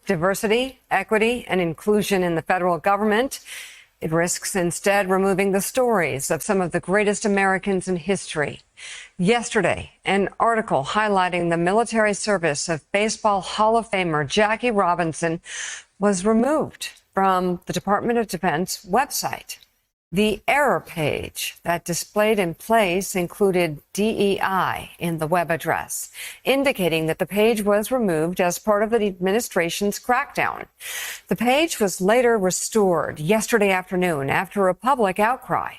diversity, equity, and inclusion in the federal government. It risks instead removing the stories of some of the greatest Americans in history. Yesterday, an article highlighting the military service of Baseball Hall of Famer Jackie Robinson was removed from the Department of Defense website. The error page that displayed in place included DEI in the web address, indicating that the page was removed as part of the administration's crackdown. The page was later restored yesterday afternoon after a public outcry.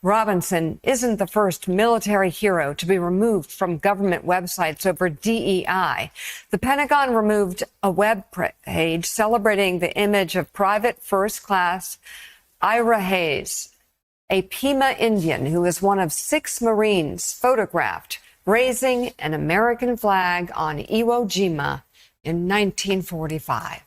Robinson isn't the first military hero to be removed from government websites over DEI. The Pentagon removed a web page celebrating the image of Private First Class Ira Hayes, a Pima Indian who is one of 6 Marines photographed raising an American flag on Iwo Jima in 1945.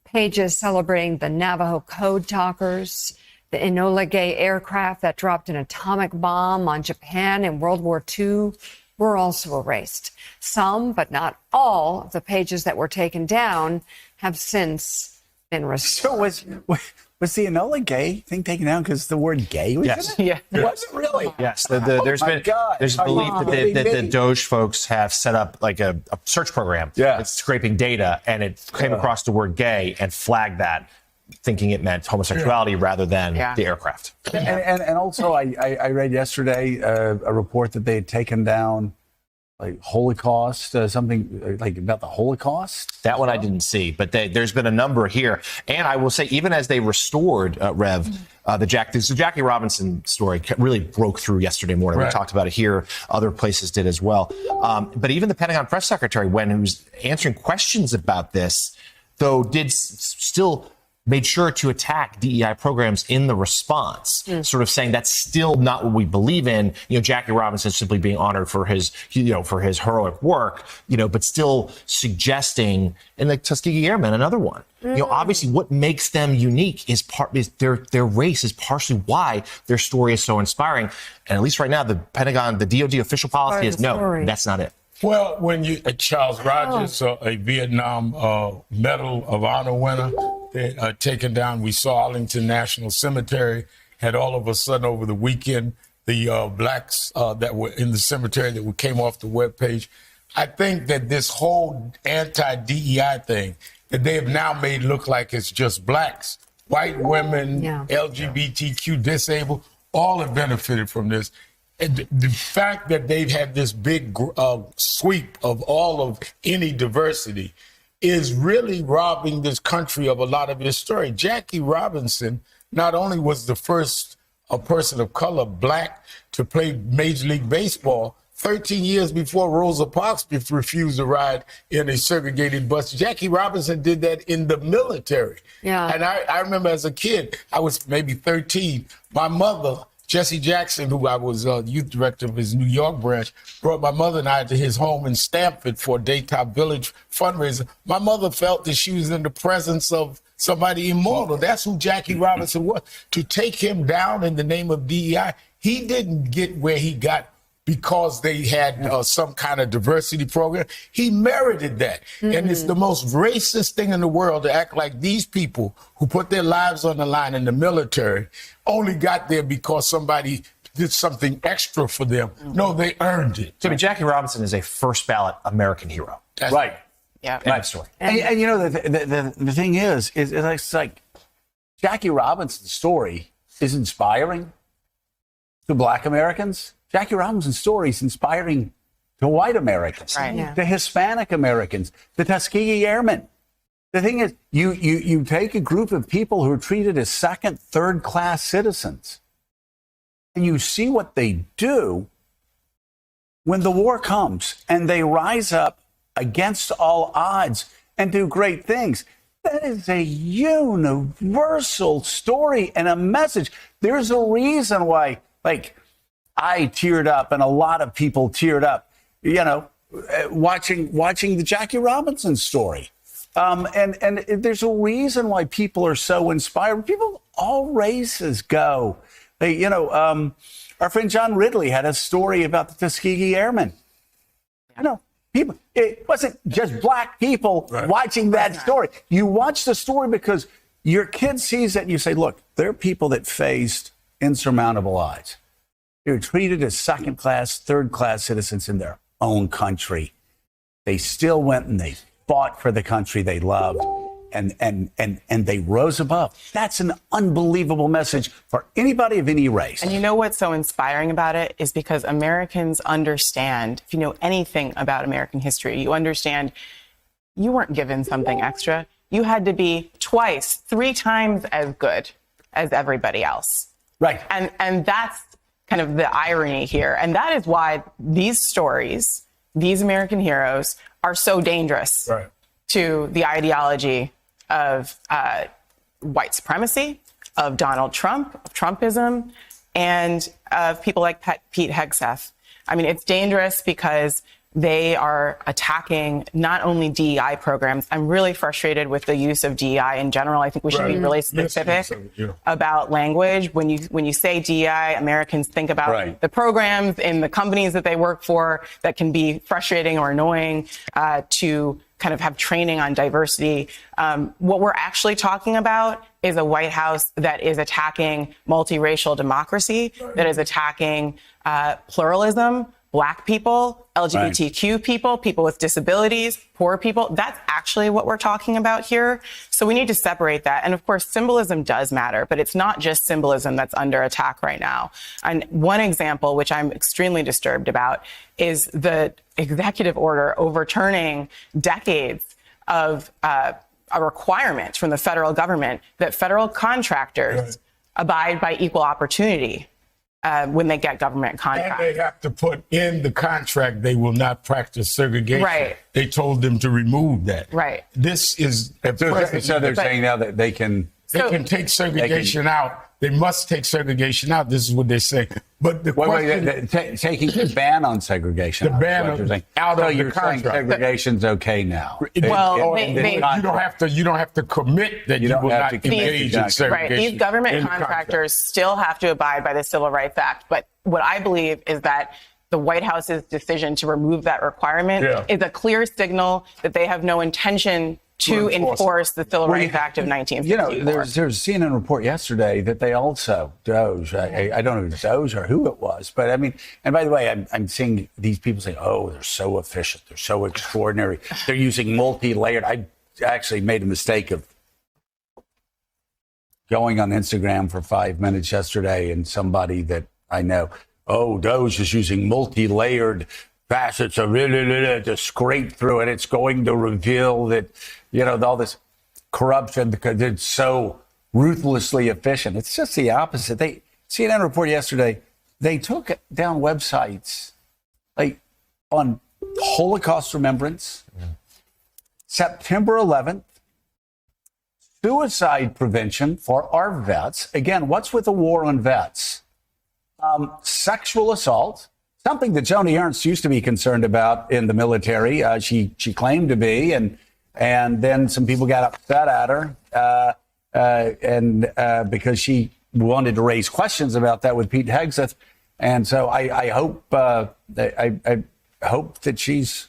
Pages celebrating the Navajo Code Talkers, the Enola Gay aircraft that dropped an atomic bomb on Japan in World War II were also erased. Some, but not all, of the pages that were taken down have since been restored. So was the Enola Gay thing taken down because the word gay was yes. in it? Yeah. Was it really? Yes. There's a belief that the Doge folks have set up like a search program. Yeah. It's scraping data, and it came across the word gay and flagged that, thinking it meant homosexuality rather than the aircraft. And also, I read yesterday a report that they had taken down like Holocaust, something like about the Holocaust. That one I didn't see, but there's been a number here. And I will say, even as they restored, Rev, the Jackie Robinson story really broke through yesterday morning. Right. We talked about it here. Other places did as well. But even the Pentagon press secretary, when he was answering questions about this, though, did still made sure to attack DEI programs in the response, sort of saying that's still not what we believe in. You know, Jackie Robinson simply being honored for his, for his heroic work, but still suggesting, and like Tuskegee Airmen, another one. Obviously what makes them unique is their race is partially why their story is so inspiring. And at least right now, the Pentagon, the DoD official policy is no, that's not it. Well, when Charles Rogers, a Vietnam Medal of Honor winner, taken down, we saw Arlington National Cemetery, had all of a sudden over the weekend, the blacks that were in the cemetery that came off the webpage. I think that this whole anti-DEI thing that they have now made look like it's just blacks, white women, LGBTQ, disabled, all have benefited from this. And the fact that they've had this big sweep of all of any diversity is really robbing this country of a lot of its story. Jackie Robinson not only was the first person of color, black, to play Major League Baseball, 13 years before Rosa Parks refused to ride in a segregated bus. Jackie Robinson did that in the military. Yeah. And I remember as a kid, I was maybe 13, my mother, Jesse Jackson, who I was youth director of his New York branch, brought my mother and I to his home in Stamford for a Daytop Village fundraiser. My mother felt that she was in the presence of somebody immortal. That's who Jackie Robinson was. To take him down in the name of DEI, he didn't get where he got because they had some kind of diversity program. He merited that. And it's the most racist thing in the world to act like these people who put their lives on the line in the military only got there because somebody did something extra for them. No, they earned it. So, I mean, Jackie Robinson is a first ballot American hero. That's right. Yeah. Nice story. And the thing is it's like Jackie Robinson's story is inspiring to Black Americans. Jackie Robinson's story is inspiring to white Americans, to Hispanic Americans, to Tuskegee Airmen. The thing is, you take a group of people who are treated as second, third-class citizens, and you see what they do when the war comes, and they rise up against all odds and do great things. That is a universal story and a message. There's a reason why, I teared up and a lot of people teared up, watching the Jackie Robinson story. And there's a reason why people are so inspired. People of all races go. Our friend John Ridley had a story about the Tuskegee Airmen. People, it wasn't just black people watching that story. You watch the story because your kid sees it and you say, look, there are people that faced insurmountable odds. They were treated as second-class, third-class citizens in their own country. They still went and they fought for the country they loved. And they rose above. That's an unbelievable message for anybody of any race. And you know what's so inspiring about it is because Americans understand, if you know anything about American history, you understand you weren't given something extra. You had to be twice, 3 times as good as everybody else. Right. And that's kind of the irony here. And that is why these stories, these American heroes, are so dangerous to the ideology of white supremacy, of Donald Trump, of Trumpism, and of people like Pete Hegseth. I mean, it's dangerous because they are attacking not only DEI programs. I'm really frustrated with the use of DEI in general. I think we should be really specific about language. When you say DEI, Americans think about the programs in the companies that they work for that can be frustrating or annoying to kind of have training on diversity. What we're actually talking about is a White House that is attacking multiracial democracy, that is attacking pluralism, Black people, LGBTQ people, people with disabilities, poor people. That's actually what we're talking about here. So we need to separate that. And of course, symbolism does matter, but it's not just symbolism that's under attack right now. And one example, which I'm extremely disturbed about, is the executive order overturning decades of a requirement from the federal government that federal contractors abide by equal opportunity when they get government contracts. And they have to put in the contract they will not practice segregation. Right. They told them to remove that. Right. This is... So they're saying now that they can take segregation out. They must take segregation out. This is what they say. But the question... taking the ban on segregation. The ban out of the contract. Segregation's okay now. Well, you don't have to commit that you will not engage in segregation. Right. These government contractors still have to abide by the Civil Rights Act. But what I believe is that the White House's decision to remove that requirement is a clear signal that they have no intention to enforce the Civil Rights Act of 1954. You know, there's a CNN report yesterday that they also, Doge, I don't know if it's Doge or who it was, but I mean, and by the way, I'm seeing these people say, oh, they're so efficient, they're so extraordinary, they're using multi-layered. I actually made a mistake of going on Instagram for 5 minutes yesterday, and somebody that I know, oh, Doge is using multi-layered facets of to scrape through it. It's going to reveal that, you know, all this corruption because it's so ruthlessly efficient. It's just the opposite. CNN report yesterday, they took down websites like on Holocaust remembrance, September 11th, suicide prevention for our vets. Again, what's with the war on vets? Sexual assault. Something that Joni Ernst used to be concerned about in the military. She claimed to be, and then some people got upset at her, because she wanted to raise questions about that with Pete Hegseth. And so I hope that she's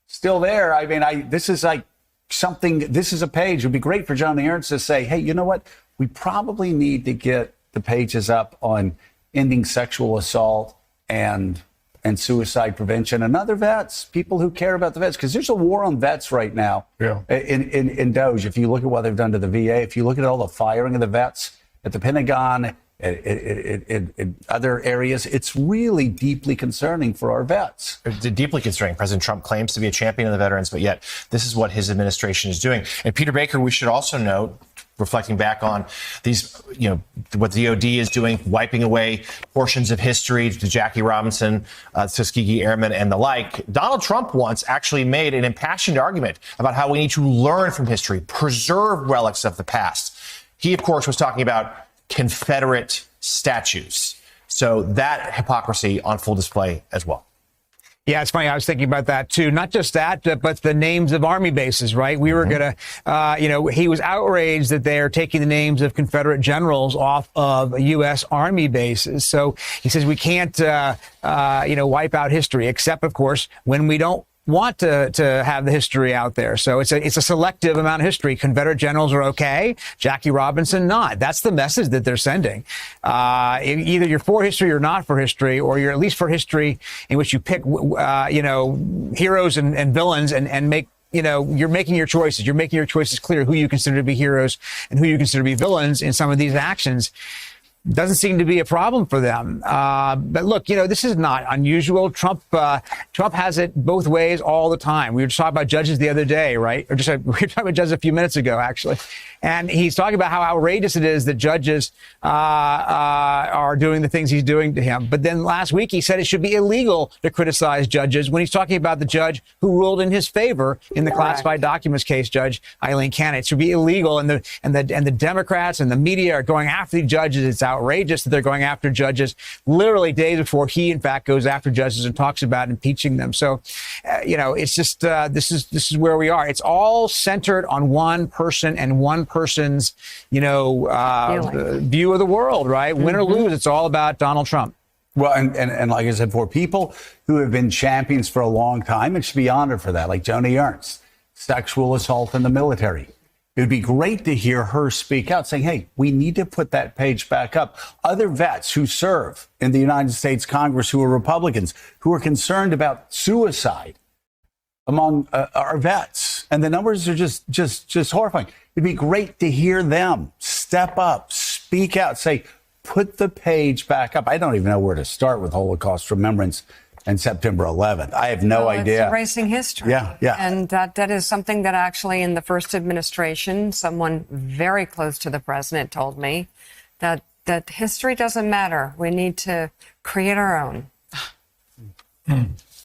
still there. I mean, this is like something. This is a page. It would be great for Joni Ernst to say, hey, you know what? We probably need to get the pages up on ending sexual assault and suicide prevention and other vets, people who care about the vets, because there's a war on vets right now in Doge. If you look at what they've done to the VA, if you look at all the firing of the vets at the Pentagon, in other areas, it's really deeply concerning for our vets. It's deeply concerning. President Trump claims to be a champion of the veterans, but yet this is what his administration is doing. And Peter Baker, we should also note, reflecting back on these, you know, what the DOD is doing, wiping away portions of history to Jackie Robinson, Tuskegee Airmen, and the like. Donald Trump once actually made an impassioned argument about how we need to learn from history, preserve relics of the past. He, of course, was talking about Confederate statues. So that hypocrisy on full display as well. Yeah, it's funny. I was thinking about that, too. Not just that, but the names of Army bases, right? We were going to, he was outraged that they're taking the names of Confederate generals off of U.S. Army bases. So he says we can't, wipe out history, except, of course, when we don't want to have the history out there. So it's a selective amount of history. Confederate generals are okay. Jackie Robinson, not. That's the message that they're sending. Either you're for history or not for history, or you're at least for history in which you pick, heroes and villains and make, you're making your choices. You're making your choices clear who you consider to be heroes and who you consider to be villains in some of these actions. Doesn't seem to be a problem for them. But look, this is not unusual. Trump has it both ways all the time. We were just talking about judges the other day, right? We were talking about judges a few minutes ago, actually. And he's talking about how outrageous it is that judges are doing the things he's doing to him. But then last week he said it should be illegal to criticize judges when he's talking about the judge who ruled in his favor in the classified documents case, Judge Eileen Cannon. It should be illegal, and the Democrats and the media are going after the judges. It's outrageous that they're going after judges literally days before he, in fact, goes after judges and talks about impeaching them. So, it's just this is where we are. It's all centered on one person and one person's, view of the world, right? Win or lose, it's all about Donald Trump. Well, and like I said, for people who have been champions for a long time, it should be honored for that, like Joni Ernst, sexual assault in the military. It would be great to hear her speak out saying, hey, we need to put that page back up. Other vets who serve in the United States Congress who are Republicans, who are concerned about suicide among our vets. And the numbers are just horrifying. It'd be great to hear them step up, speak out, say, put the page back up. I don't even know where to start with Holocaust remembrance and September 11th. I have no idea. It's erasing history. Yeah. And that is something that actually in the first administration, someone very close to the president told me that history doesn't matter. We need to create our own.